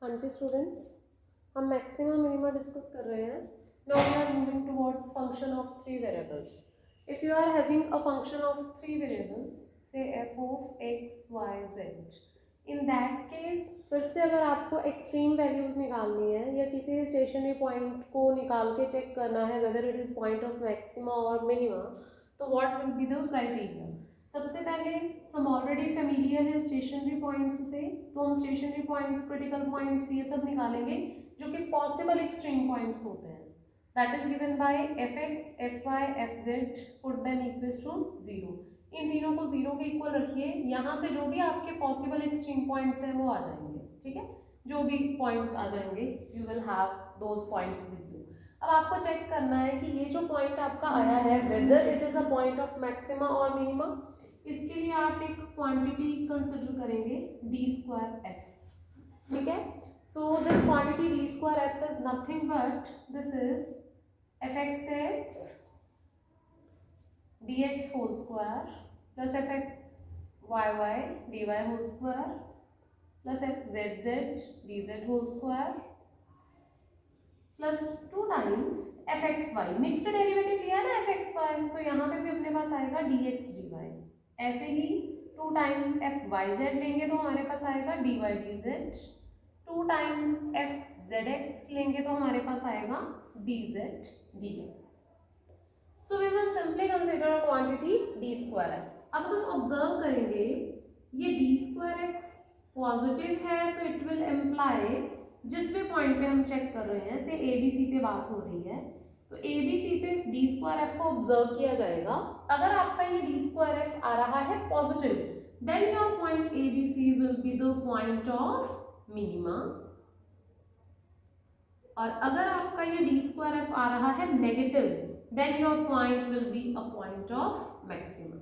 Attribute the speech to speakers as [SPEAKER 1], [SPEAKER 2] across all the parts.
[SPEAKER 1] हाँ जी स्टूडेंट्स, हम मैक्सिमा मिनिमा डिस्कस कर रहे हैं. Now we are moving towards function of three variables. If you are having a function of three variables, say F of X Y Z, in that case फिर से अगर आपको extreme values निकालनी है या किसी स्टेशनरी पॉइंट को निकाल के चेक करना है whether it is point of maxima और मिनिमा, तो what will be the criteria. सबसे पहले हम ऑलरेडी फेमिलियर हैं स्टेशनरी पॉइंट्स से, तो हम स्टेशनरी पॉइंट्स, क्रिटिकल पॉइंट्स ये सब निकालेंगे जो कि पॉसिबल एक्सट्रीम पॉइंट्स होते हैं. That is given by F X, F Y, F Z, put them equals to zero. इन तीनों को जीरो के इक्वल रखिए. यहाँ से जो भी आपके पॉसिबल एक्सट्रीम पॉइंट्स हैं वो आ जाएंगे. ठीक है, जो भी पॉइंट्स आ जाएंगे you will have those points with you. अब आपको चेक करना है कि ये जो पॉइंट आपका आया है whether it is a point of maxima और मिनिमा. इसके लिए आप एक क्वांटिटी कंसिडर करेंगे डी स्क्वायर एफ. ठीक है, so this quantity d square f is nothing but this is F x x D x whole square plus F x Y Y D Y whole square plus F Z Z D Z whole square plus 2 times F x Y. Mixed derivative लिया है ना F x Y, तो यहाँ पे भी अपने पास आएगा D X D y. ऐसे ही 2 टाइम्स एफ वाई जेड लेंगे तो हमारे पास आएगा d Y D z. 2 times f z x लेंगे तो हमारे पास आएगा d z d x. So we will simply consider a quantity d square f. अब हम ऑब्जर्व करेंगे ये डी स्क्वायर एक्स पॉजिटिव है तो इट विल इम्प्लाई, जिस भी पॉइंट पे हम चेक कर रहे हैं, से ए बी सी पे बात हो रही है, तो ए बी सी पे डी स्क्वायर एफ को ऑब्जर्व किया जाएगा. अगर आपका ये डी स्क्वायर एफ आ रहा है positive, then your point A B C will be the point of minima. और अगर आपका ये डी स्क्वायर एफ आ रहा है negative, then your point will be a point of maximum.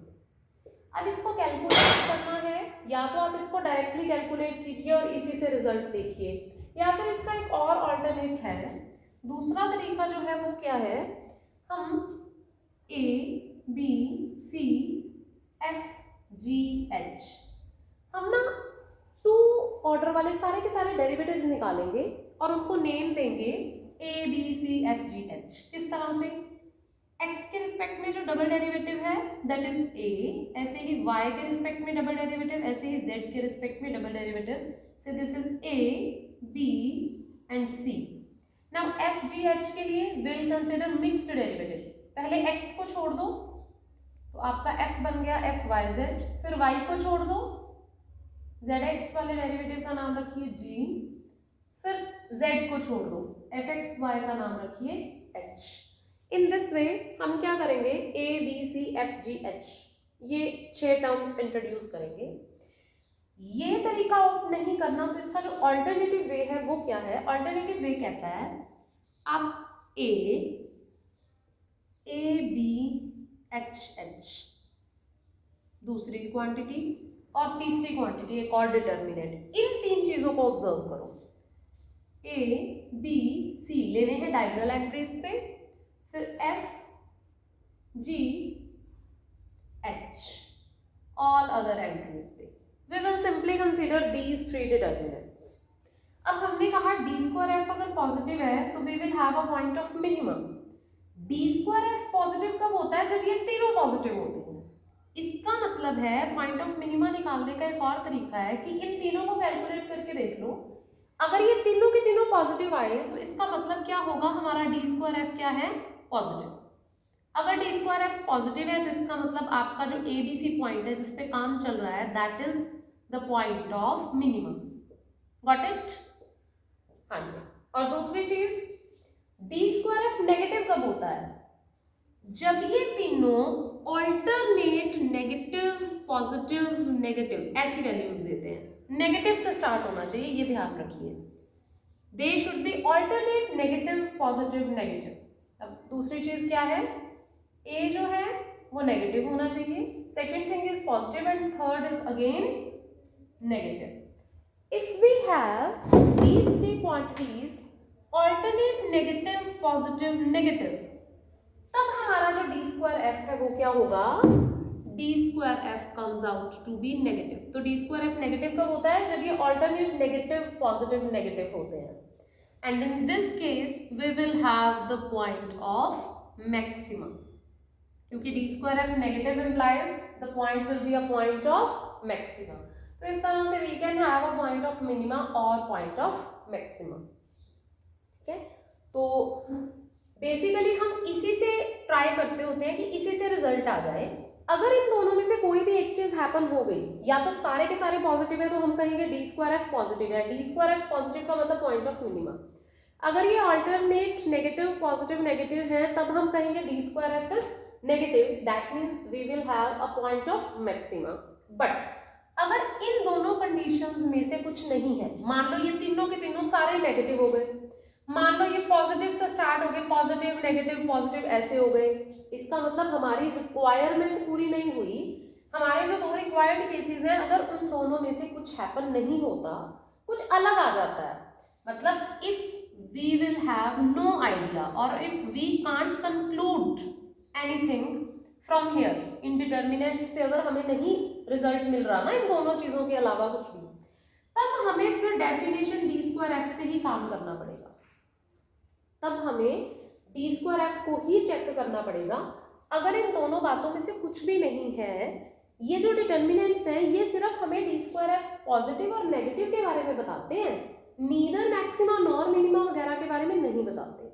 [SPEAKER 1] अब इसको कैलकुलेट करना है, या तो आप इसको डायरेक्टली कैलकुलेट कीजिए और इसी से रिजल्ट देखिए, या फिर इसका एक और ऑल्टरनेट है. दूसरा तरीका जो है वो क्या है, हम A B C F G H, हम ना 2 ऑर्डर वाले सारे के सारे डेरिवेटिव्स निकालेंगे और उनको नेम देंगे A B C F G H. किस तरह से, x के रिस्पेक्ट में जो डबल डेरिवेटिव है दैट इज a, ऐसे ही y के रिस्पेक्ट में डबल डेरिवेटिव, ऐसे ही z के रिस्पेक्ट में double derivative. So this is a b and c. Now f g h के लिए विल कंसीडर मिक्स्ड डेरिवेटिव्स. पहले x को छोड़ दो तो आपका f बन गया f y z, फिर y को छोड़ दो, z x वाले डेरिवेटिव का नाम रखिए g, फिर z को छोड़ दो, f x y का नाम रखिए h. इन दिस वे हम क्या करेंगे, A B C F G H, ये 6 टर्म्स इंट्रोड्यूस करेंगे. ये तरीका आउट नहीं करना तो इसका जो अल्टरनेटिव वे है वो क्या है. अल्टरनेटिव वे कहता है आप ए बी एच एच दूसरी क्वांटिटी और तीसरी क्वांटिटी एक और डिटर्मिनेंट, इन 3 चीजों को ऑब्जर्व करो. ए बी सी लेने हैं डायगोनल एंट्रीज पे, फिर F G H all other entries पे. We will simply consider these 3 determinants. अब हमने कहा डी स्क्वायर एफ अगर पॉजिटिव है तो we will have a point of minimum. D square F positive कब होता है, जब ये तीनों पॉजिटिव होते हैं. इसका मतलब है पॉइंट ऑफ मिनिमा निकालने का एक और तरीका है कि इन तीनों को कैलकुलेट करके देख लो. अगर ये तीनों के तीनों पॉजिटिव आए तो इसका मतलब क्या होगा, हमारा डी स्क्वायर एफ क्या है, पॉजिटिव. अगर डी स्क्वायर एफ पॉजिटिव है तो इसका मतलब आपका जो ए बी सी पॉइंट है जिसपे काम चल रहा है that is the point of minimum. Got it? हाँ जी. और दूसरी चीज, डी स्क्वायर एफ नेगेटिव कब होता है, जब ये तीनों ऑल्टरनेट नेगेटिव पॉजिटिव नेगेटिव ऐसी वैल्यूज देते हैं. नेगेटिव से स्टार्ट होना चाहिए, ये ध्यान रखिए. They should be alternate negative positive negative. अब दूसरी चीज क्या है, ए जो है वो नेगेटिव होना चाहिए, second thing is positive and third is again negative. If we have these 3 quantities alternate negative positive negative, तब हमारा जो डी स्क्वायर एफ है वो क्या होगा, d square f comes out to be negative. तो डी स्क्वायर एफ नेगेटिव कब होता है? जब ये ऑल्टरनेट नेगेटिव पॉजिटिव नेगेटिव होते हैं। And in this case we will have the point of maximum, क्योंकि D square F negative implies the point will be a point of maximum. तो इस तरह से we can have a point of minima और point of maximum. ठीक है, तो basically हम इसी से ट्राई करते होते हैं कि इसी से रिजल्ट आ जाए। अगर इन दोनों में से कोई भी एक चीज हैपन हो गई, या तो सारे के सारे पॉजिटिव है तो हम कहेंगे डी स्क्वायर एफ पॉजिटिव है। डी स्क्वायर एफ पॉजिटिव का मतलब पॉइंट ऑफ मिनिमा। अगर ये अल्टरनेट नेगेटिव पॉजिटिव नेगेटिव है तब हम कहेंगे d square f is negative, that means we will have a point of maxima. But अगर इन दोनों कंडीशंस में से कुछ नहीं है, मान लो ये तीनों के तीनों सारे नेगेटिव हो गए, मान लो ये पॉजिटिव से स्टार्ट हो गए, पॉजिटिव नेगेटिव पॉजिटिव ऐसे हो गए, इसका मतलब हमारी रिक्वायरमेंट पूरी नहीं हुई। हमारे जो दो रिक्वायर्ड केसेस हैं, अगर उन दोनों में से कुछ हैपन नहीं होता, कुछ अलग आ जाता है, मतलब if we will have no idea और if we can't conclude anything from here, इन डिटर्मिनेंट्स से अगर हमें नहीं रिजल्ट मिल रहा ना इन दोनों चीजों के अलावा कुछ भी, तब हमें फिर डेफिनेशन डी स्क्वायर एफ से ही काम करना पड़ेगा। तब हमें डी स्क्वायर एफ को ही चेक करना पड़ेगा। अगर इन दोनों बातों में से कुछ भी नहीं है, ये जो डिटर्मिनेंट्स हैं ये सिर्फ हमें डी स्क्वायर एफ पॉजिटिव और नेगेटिव के बारे में बताते हैं, नीदर मैक्सिमा नॉर मिनिमा वगैरह के बारे में नहीं बताते।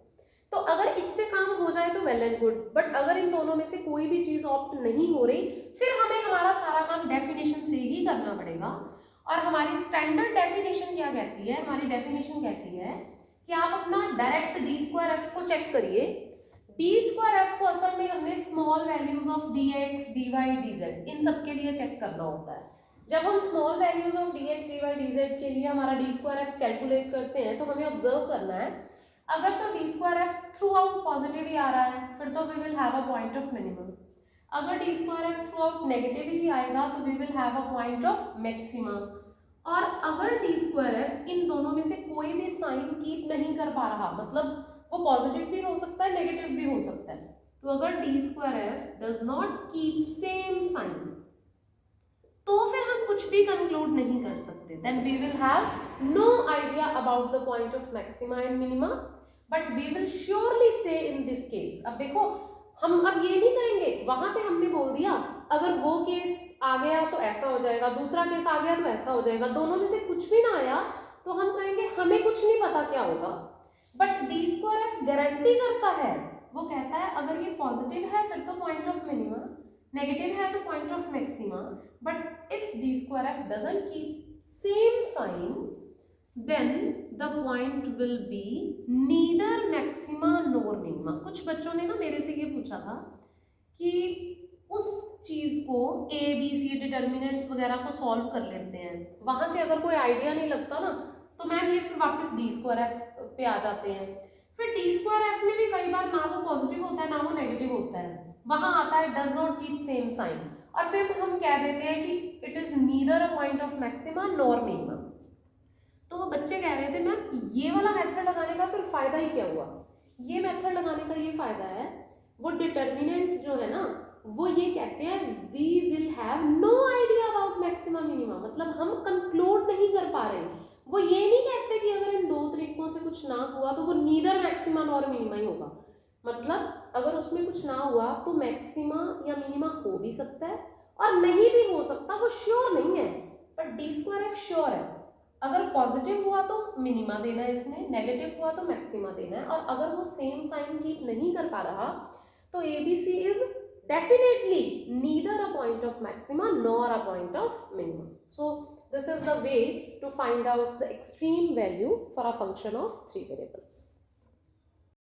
[SPEAKER 1] तो अगर इससे काम हो जाए तो वेल एंड गुड, बट अगर इन दोनों में से कोई भी चीज ऑप्ट नहीं हो रही, फिर हमें हमारा सारा काम डेफिनेशन से ही करना पड़ेगा। और हमारी स्टैंडर्ड डेफिनेशन क्या कहती है? हमारी डेफिनेशन कहती है कि आप अपना डायरेक्ट डी स्क्वायर एफ को चेक करिए। डी स्क्वायर एफ को असल में हमने small values of D X D Y D Z इन सब के लिए चेक करना होता है। जब हम small values of D X D Y D Z के लिए हमारा डी स्क्वायर एफ कैलकुलेट करते हैं, तो हमें ऑब्जर्व करना है, अगर तो D square F throughout positive ही आ रहा है फिर तो we will have a point of minimum. अगर D square F throughout negative ही आएगा तो we will have a point of maximum. और अगर डी स्क्वायर एफ इन दोनों में से कोई भी साइन कीप नहीं कर पा रहा, मतलब वो पॉजिटिव भी हो सकता है नेगेटिव भी हो सकता है, तो अगर D square f does not keep same sign तो फिर हम कुछ भी कंक्लूड नहीं कर सकते। Then we will have no idea about the point of maxima and minima, but we will surely say in this case. अब देखो, हम अब ये नहीं कहेंगे, वहां पे हमने बोल दिया अगर वो केस आ गया तो ऐसा हो जाएगा, दूसरा केस आ गया तो ऐसा हो जाएगा, दोनों में से कुछ भी ना आया तो हम कहेंगे हमें कुछ नहीं पता क्या होगा। But D square F guarantee करता है, वो कहता है अगर ये पॉजिटिव है फिर तो पॉइंट ऑफ मिनिमा, नेगेटिव है तो point of maxima, but if d square f doesn't keep same sign then the point will be neither maxima nor minima। कुछ बच्चों ने ना मेरे से ये पूछा था कि उस चीज को ए बी सी डिटर्मिनेंट्स वगैरह को सॉल्व कर लेते हैं, वहां से अगर कोई आइडिया नहीं लगता ना तो मैम ये फिर वापस डी स्क्वायर एफ पे आ जाते हैं। फिर डी स्क्वायर एफ में भी कई बार ना वो पॉजिटिव होता है ना वो नेगेटिव होता है, वहां आता है does not keep same sign, और फिर हम कह देते हैं कि it is neither a point of maxima nor minima. तो वो बच्चे कह रहे थे मैम ये वाला मेथड लगाने का फिर फायदा ही क्या हुआ? ये मेथड लगाने का ये फायदा है, वो डिटर्मिनेंट्स जो है ना वो ये कहते हैं we will have no idea about maxima minima, मतलब हम कंक्लूड नहीं कर पा रहे। वो ये नहीं कहते कि अगर इन दो तरीकों से कुछ ना हुआ तो वो नीदर मैक्सिमा नॉर मिनिमा ही होगा, मतलब अगर उसमें कुछ ना हुआ तो मैक्सिमा या मिनिमा हो भी सकता है और नहीं भी हो सकता, वो श्योर नहीं है। पर डी स्क्वायर एफ श्योर है, अगर पॉजिटिव हुआ तो मिनिमा देना है इसने, नेगेटिव हुआ तो मैक्सिमा देना है, और अगर वो सेम साइन कीप नहीं कर पा रहा तो ABC is definitely neither a point of maxima nor a point of minimum. So this is the way to find out the extreme value for a function of 3 variables.